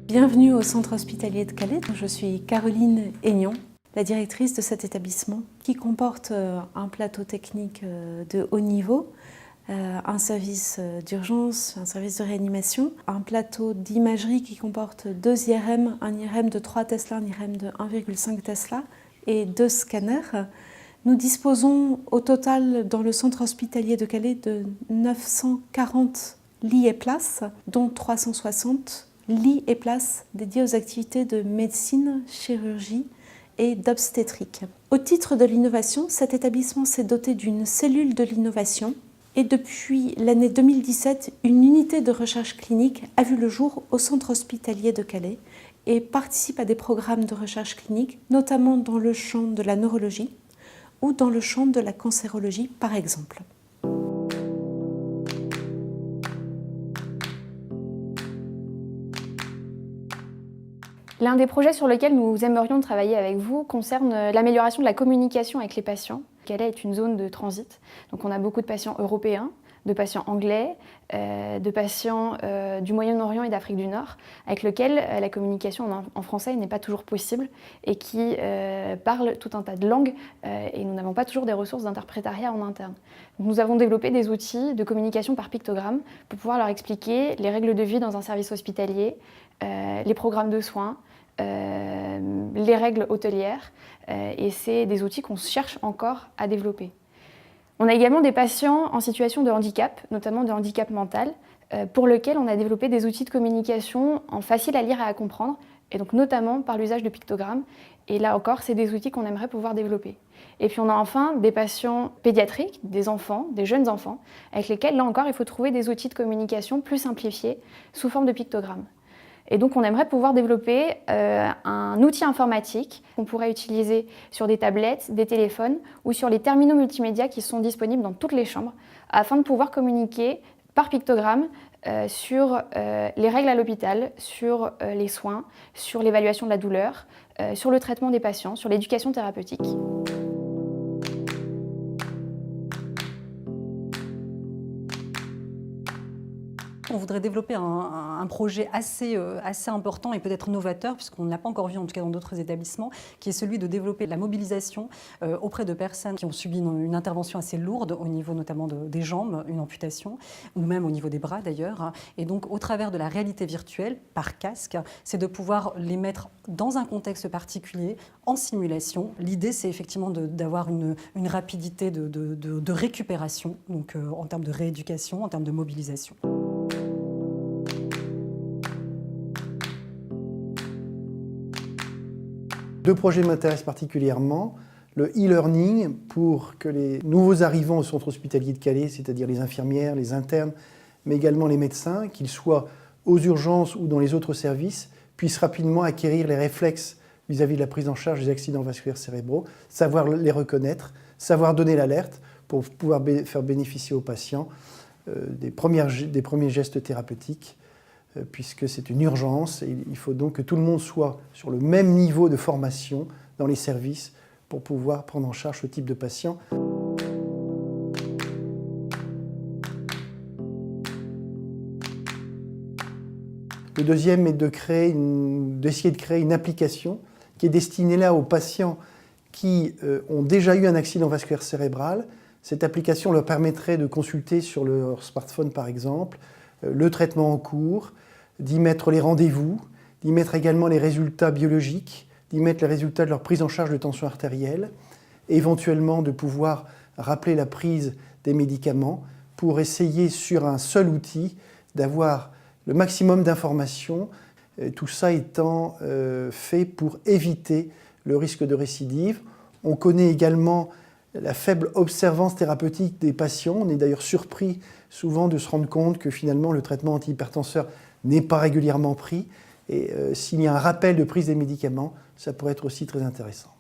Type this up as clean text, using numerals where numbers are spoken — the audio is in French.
Bienvenue au Centre hospitalier de Calais. Je suis Caroline Aignan, la directrice de cet établissement qui comporte un plateau technique de haut niveau, un service d'urgence, un service de réanimation, un plateau d'imagerie qui comporte 2 IRM, un IRM de 3 Tesla, un IRM de 1,5 Tesla et 2 scanners. Nous disposons au total dans le centre hospitalier de Calais de 940 lits et places, dont 360 lits et places dédiés aux activités de médecine, chirurgie et d'obstétrique. Au titre de l'innovation, cet établissement s'est doté d'une cellule de l'innovation et depuis l'année 2017, une unité de recherche clinique a vu le jour au centre hospitalier de Calais et participe à des programmes de recherche clinique, notamment dans le champ de la neurologie ou dans le champ de la cancérologie par exemple. L'un des projets sur lesquels nous aimerions travailler avec vous concerne l'amélioration de la communication avec les patients. Calais est une zone de transit, donc on a beaucoup de patients européens, de patients anglais, de patients du Moyen-Orient et d'Afrique du Nord, avec lesquels la communication en français n'est pas toujours possible et qui parlent tout un tas de langues et nous n'avons pas toujours des ressources d'interprétariat en interne. Donc nous avons développé des outils de communication par pictogramme pour pouvoir leur expliquer les règles de vie dans un service hospitalier, les programmes de soins, les règles hôtelières et c'est des outils qu'on cherche encore à développer. On a également des patients en situation de handicap, notamment de handicap mental, pour lesquels on a développé des outils de communication faciles à lire et à comprendre, et donc notamment par l'usage de pictogrammes. Et là encore, c'est des outils qu'on aimerait pouvoir développer. Et puis on a enfin des patients pédiatriques, des enfants, des jeunes enfants, avec lesquels là encore il faut trouver des outils de communication plus simplifiés sous forme de pictogrammes. Et donc on aimerait pouvoir développer un outil informatique qu'on pourrait utiliser sur des tablettes, des téléphones ou sur les terminaux multimédia qui sont disponibles dans toutes les chambres afin de pouvoir communiquer par pictogramme sur les règles à l'hôpital, sur les soins, sur l'évaluation de la douleur, sur le traitement des patients, sur l'éducation thérapeutique. On voudrait développer un projet assez important et peut-être novateur, puisqu'on ne l'a pas encore vu en tout cas dans d'autres établissements, qui est celui de développer la mobilisation auprès de personnes qui ont subi une intervention assez lourde au niveau notamment des jambes, une amputation, ou même au niveau des bras d'ailleurs. Et donc au travers de la réalité virtuelle, par casque, c'est de pouvoir les mettre dans un contexte particulier, en simulation. L'idée c'est effectivement d'avoir une rapidité de récupération, donc en termes de rééducation, en termes de mobilisation. 2 projets m'intéressent particulièrement. Le e-learning pour que les nouveaux arrivants au centre hospitalier de Calais, c'est-à-dire les infirmières, les internes, mais également les médecins, qu'ils soient aux urgences ou dans les autres services, puissent rapidement acquérir les réflexes vis-à-vis de la prise en charge des accidents vasculaires cérébraux, savoir les reconnaître, savoir donner l'alerte pour pouvoir faire bénéficier aux patients des premiers gestes thérapeutiques, puisque c'est une urgence et il faut donc que tout le monde soit sur le même niveau de formation dans les services pour pouvoir prendre en charge ce type de patient. Le deuxième est d'essayer de créer une application qui est destinée là aux patients qui ont déjà eu un accident vasculaire cérébral. Cette application leur permettrait de consulter sur leur smartphone par exemple le traitement en cours, d'y mettre les rendez-vous, d'y mettre également les résultats biologiques, d'y mettre les résultats de leur prise en charge de tension artérielle, et éventuellement de pouvoir rappeler la prise des médicaments pour essayer sur un seul outil d'avoir le maximum d'informations, tout ça étant fait pour éviter le risque de récidive. On connaît également la faible observance thérapeutique des patients. On est d'ailleurs surpris souvent de se rendre compte que finalement le traitement antihypertenseur n'est pas régulièrement pris. Et s'il y a un rappel de prise des médicaments, ça pourrait être aussi très intéressant.